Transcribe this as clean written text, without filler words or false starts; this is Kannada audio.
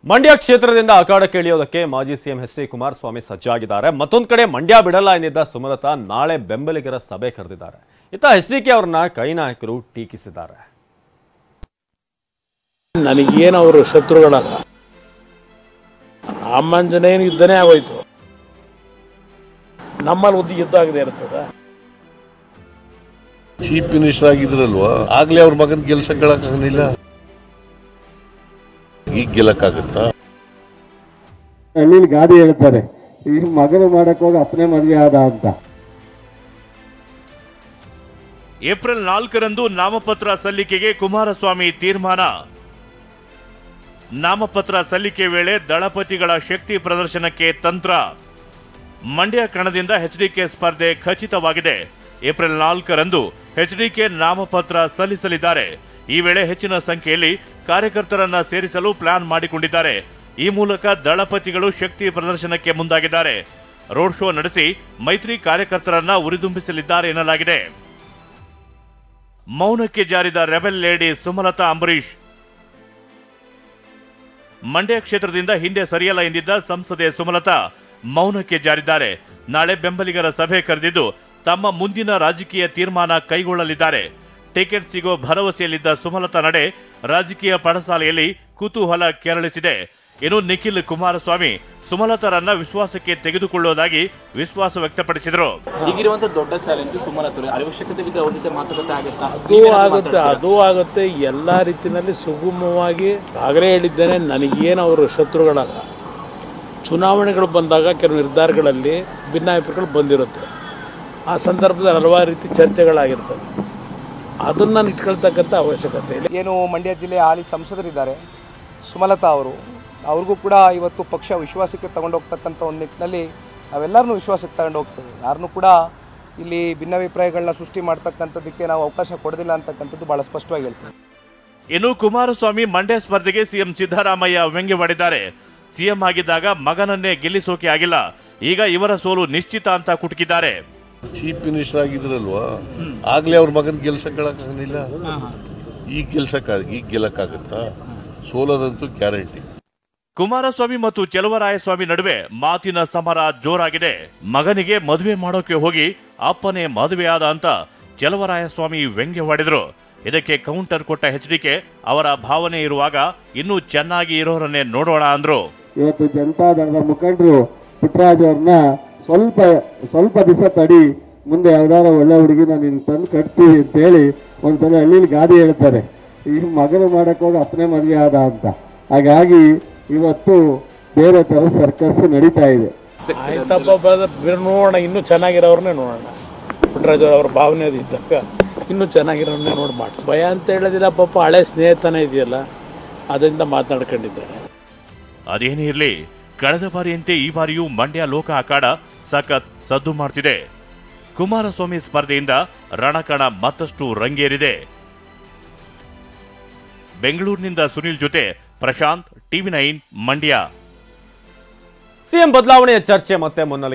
ಮಂಡ್ಯ ಕ್ಷೇತ್ರದಿಂದ ಅಖಾಡಕ್ಕೆ ಇಳಿಯೋದಕ್ಕೆ ಮಾಜಿ ಸಿಎಂ ಎಚ್ ಡಿ ಕುಮಾರಸ್ವಾಮಿ ಸಜ್ಜಾಗಿದ್ದಾರೆ. ಮತ್ತೊಂದು ಕಡೆ ಮಂಡ್ಯ ಬಿಡಲ್ಲ ಎಂದಿದ್ದ ಸುಮಲತಾ ನಾಳೆ ಬೆಂಬಲಿಗರ ಸಭೆ ಕರೆದಿದ್ದಾರೆ. ಇತ್ತ ಎಚ್ಡಿಕೆ ಅವರನ್ನ ಕೈ ನಾಯಕರು ಟೀಕಿಸಿದ್ದಾರೆ. ನನಗೇನು ಅವರು ಶತ್ರುಗಳಲ್ಲ, ರಾಮಾಂಜನೇಯನ ಯುದ್ಧನೇ ಆಗೋಯ್ತು, ನಮ್ಮಲ್ಲಿ ಉದ್ದಿ ಯುದ್ಧ ಆಗದೆ ಇರ್ತದ. ಚೀಫ್ ಮಿನಿಸ್ಟರ್ ಆಗಿದ್ರಲ್ವಾ, ಆಗ್ಲೇ ಅವ್ರ ಮಗನ ಗೆಲ್ಸಕ್ಕಾಗಲಿಲ್ಲ, ಈಗ ಗೆಲ್ಲಕ್ಕಾಗತ್ತಾ? ಹಳ್ಳಿಲಿ ಗಾದಿ ಹೇಳ್ತಾರೆ, ಈ ಮಗನು ಮಾಡಕ್ ಹೋಗಿ ಅಪ್ಪನೇ ಮದುವೆ ಆದ ಅಂತ. ಏಪ್ರಿಲ್ 4ರಂದು ನಾಮಪತ್ರ ಸಲ್ಲಿಕೆಗೆ ಕುಮಾರಸ್ವಾಮಿ ತೀರ್ಮಾನ. ನಾಮಪತ್ರ ಸಲ್ಲಿಕೆ ವೇಳೆ ದಳಪತಿಗಳ ಶಕ್ತಿ ಪ್ರದರ್ಶನಕ್ಕೆ ತಂತ್ರ. ಮಂಡ್ಯ ಕಣದಿಂದ ಎಚ್ಡಿಕೆ ಸ್ಪರ್ಧೆ ಖಚಿತವಾಗಿದೆ. ಏಪ್ರಿಲ್ 4ರಂದು ಎಚ್ಡಿಕೆ ನಾಮಪತ್ರ ಸಲ್ಲಿಸಲಿದ್ದಾರೆ. ಈ ವೇಳೆ ಹೆಚ್ಚಿನ ಸಂಖ್ಯೆಯಲ್ಲಿ ಕಾರ್ಯಕರ್ತರನ್ನ ಸೇರಿಸಲು ಪ್ಲಾನ್ ಮಾಡಿಕೊಂಡಿದ್ದಾರೆ. ಈ ಮೂಲಕ ದಳಪತಿಗಳು ಶಕ್ತಿ ಪ್ರದರ್ಶನಕ್ಕೆ ಮುಂದಾಗಿದ್ದಾರೆ. ರೋಡ್ ಶೋ ನಡೆಸಿ ಮೈತ್ರಿ ಕಾರ್ಯಕರ್ತರನ್ನ ಉರಿದುಂಬಿಸಲಿದ್ದಾರೆ ಎನ್ನಲಾಗಿದೆ. ಮೌನಕ್ಕೆ ಜಾರಿದ ರೆಬೆಲ್ ಲೇಡಿ ಸುಮಲತಾ ಅಂಬರೀಶ್. ಮಂಡ್ಯ ಕ್ಷೇತ್ರದಿಂದ ಹಿಂದೆ ಸರಿಯಲ್ಲ ಎಂದಿದ್ದ ಸಂಸದೆ ಸುಮಲತಾ ಮೌನಕ್ಕೆ ಜಾರಿದ್ದಾರೆ. ನಾಳೆ ಬೆಂಬಲಿಗರ ಸಭೆ ಕರೆದಿದ್ದು ತಮ್ಮ ಮುಂದಿನ ರಾಜಕೀಯ ತೀರ್ಮಾನ ಕೈಗೊಳ್ಳಲಿದ್ದಾರೆ. ಟಿಕೆಟ್ ಸಿಗೋ ಭರವಸೆಯಲ್ಲಿದ್ದ ಸುಮಲತಾ ನಡೆ ರಾಜಕೀಯ ಪಡಸಾಲೆಯಲ್ಲಿ ಕುತೂಹಲ ಕೆರಳಿಸಿದೆ. ಇನ್ನು ನಿಖಿಲ್ ಕುಮಾರಸ್ವಾಮಿ ಸುಮಲತಾರನ್ನ ವಿಶ್ವಾಸಕ್ಕೆ ತೆಗೆದುಕೊಳ್ಳುವುದಾಗಿ ವಿಶ್ವಾಸ ವ್ಯಕ್ತಪಡಿಸಿದರು. ಈಗಿರುವಂತಹ ದೊಡ್ಡ ಚಾಲೆಂಜ್ ಸುಮಲತಾ ಅವಶ್ಯಕತೆ ಒಂದಿಸೆ ಮಾತುಕತೆ ಅದು ಆಗುತ್ತೆ ಎಲ್ಲಾ ರೀತಿಯಲ್ಲಿ ಸುಗಮವಾಗಿ. ಆಗಲೇ ಹೇಳಿದ್ದೇನೆ, ನನಗೇನು ಅವರು ಶತ್ರುಗಳಲ್ಲ. ಚುನಾವಣೆಗಳು ಬಂದಾಗ ಕೆಲವು ನಿರ್ಧಾರಗಳಲ್ಲಿ ಭಿನ್ನಾಭಿಪ್ರಾಯಗಳು ಬಂದಿರುತ್ತೆ. ಆ ಸಂದರ್ಭದಲ್ಲಿ ಹಲವಾರು ರೀತಿ ಚರ್ಚೆಗಳಾಗಿರ್ತವೆ. ಅದನ್ನು ಇಟ್ಕೊಳ್ತಕ್ಕಂಥ ಅವಶ್ಯಕತೆ ಇಲ್ಲ. ಏನು ಮಂಡ್ಯ ಜಿಲ್ಲೆಯ ಹಾಲಿ ಸಂಸದರಿದ್ದಾರೆ ಸುಮಲತಾ ಅವರು, ಅವ್ರಿಗೂ ಕೂಡ ಇವತ್ತು ಪಕ್ಷ ವಿಶ್ವಾಸಕ್ಕೆ ತಗೊಂಡೋಗ್ತಕ್ಕಂಥ ಒಂದು ನಿಟ್ಟಿನಲ್ಲಿ ನಾವೆಲ್ಲರನ್ನೂ ವಿಶ್ವಾಸಕ್ಕೆ ತಗೊಂಡು ಹೋಗ್ತೇವೆ. ಯಾರನ್ನೂ ಕೂಡ ಇಲ್ಲಿ ಭಿನ್ನಾಭಿಪ್ರಾಯಗಳನ್ನ ಸೃಷ್ಟಿ ಮಾಡ್ತಕ್ಕಂಥದ್ದಕ್ಕೆ ನಾವು ಅವಕಾಶ ಕೊಡೋದಿಲ್ಲ ಅಂತಕ್ಕಂಥದ್ದು ಬಹಳ ಸ್ಪಷ್ಟವಾಗಿ ಹೇಳ್ತೀವಿ. ಇನ್ನು ಕುಮಾರಸ್ವಾಮಿ ಮಂಡ್ಯ ಸ್ಪರ್ಧೆಗೆ ಸಿಎಂ ಸಿದ್ದರಾಮಯ್ಯ ವ್ಯಂಗ್ಯವಾಡಿದ್ದಾರೆ. ಸಿಎಂ ಆಗಿದ್ದಾಗ ಮಗನನ್ನೇ ಗೆಲ್ಲಿಸೋಕೆ ಆಗಿಲ್ಲ, ಈಗ ಇವರ ಸೋಲು ನಿಶ್ಚಿತ ಅಂತ ಕುಟುಕಿದ್ದಾರೆ. ಚೀಫ್ ಮಿನಿಸ್ಟರ್ ಆಗಿದ್ರಲ್ವಾ, ಆಗ್ಲೇ ಅವ್ರ ಮಗನ ಗೆಲ್ಸಕ್ಕಾಗಲಿಲ್ಲ, ಈಗ ಗೆಲ್ಲಕ್ಕಾಗತ್ತಾ? ಸೋಲದಂತೂ ಗ್ಯಾರಂಟಿ. ಕುಮಾರಸ್ವಾಮಿ ಮತ್ತು ಚೆಲುವರಾಯಸ್ವಾಮಿ ನಡುವೆ ಮಾತಿನ ಸಮರ ಜೋರಾಗಿದೆ. ಮಗನಿಗೆ ಮದುವೆ ಮಾಡೋಕೆ ಹೋಗಿ ಅಪ್ಪನೇ ಮದುವೆಯಾದ ಅಂತ ಚೆಲುವರಾಯಸ್ವಾಮಿ ವ್ಯಂಗ್ಯವಾಡಿದ್ರು. ಇದಕ್ಕೆ ಕೌಂಟರ್ ಕೊಟ್ಟ ಎಚ್ಡಿಕೆ ಅವರ ಭಾವನೆ ಇರುವಾಗ ಇನ್ನೂ ಚೆನ್ನಾಗಿ ಇರೋರನ್ನೇ ನೋಡೋಣ ಅಂದ್ರು. ಇವತ್ತು ಜನತಾದಳದ ಮುಖಂಡರು ಪುಟ್ಟರಾಜ್ ಅವ್ರನ್ನ ಸ್ವಲ್ಪ ದಿವಸ ತಡಿ, ಮುಂದೆ ಯಾವ್ದಾರ ಒಳ್ಳೆ ಹುಡುಗಿನ ನೀನು ತಂದು ಕಟ್ತೀವಿ ಅಂತ ಹೇಳಿ ಒಂದ್ಸಲ ಹಳ್ಳಿಲಿ ಗಾದಿ ಹೇಳ್ತಾರೆ, ಈ ಮಗನು ಮಾಡಕ್ ಹೋಗಿ ಅಪ್ಪನೇ ಮದುವೆ ಆದ ಅಂತ. ಹಾಗಾಗಿ ಇವತ್ತು ಬೇರೆ ತರ ಸರ್ಕಸ್ ನಡೀತಾ ಇದೆ. ಆಯ್ತಪ್ಪ, ನೋಡೋಣ, ಇನ್ನೂ ಚೆನ್ನಾಗಿರೋರ್ನೇ ನೋಡೋಣ. ಪುಟ್ಟರಾಜ್ ಅವ್ರ ಭಾವನೆ ಅದು ಇದ್ದಾಗ ಇನ್ನೂ ಚೆನ್ನಾಗಿರೋರ್ನೇ ನೋಡಿ ಮಾಡಿಸ್. ಭಯ ಅಂತ ಹೇಳೋದಿಲ್ಲ ಪಾಪ, ಹಳೆ ಸ್ನೇಹಿತನ ಇದೆಯಲ್ಲ, ಅದರಿಂದ ಮಾತನಾಡ್ಕೊಂಡಿದ್ದಾರೆ. ಅದೇನೇ ಇರಲಿ, ಕಳೆದ ಬಾರಿಯಂತೆ ಈ ಬಾರಿಯೂ ಮಂಡ್ಯ ಲೋಕ ಅಖಾಡ ಸಖತ್ ಸದ್ದು ಮಾಡ್ತಿದೆ. ಕುಮಾರಸ್ವಾಮಿ ಸ್ಪರ್ಧೆಯಿಂದ ರಣಕಣ ಮತ್ತಷ್ಟು ರಂಗೇರಿದೆ. ಬೆಂಗಳೂರಿನಿಂದ ಸುನಿಲ್ ಜೊತೆ ಪ್ರಶಾಂತ್, ಟಿವಿ9 ಮಂಡ್ಯ. ಸಿಎಂ ಬದಲಾವಣೆಯ ಚರ್ಚೆ ಮತ್ತೆ ಮುನ್ನೆಲೆಗೆ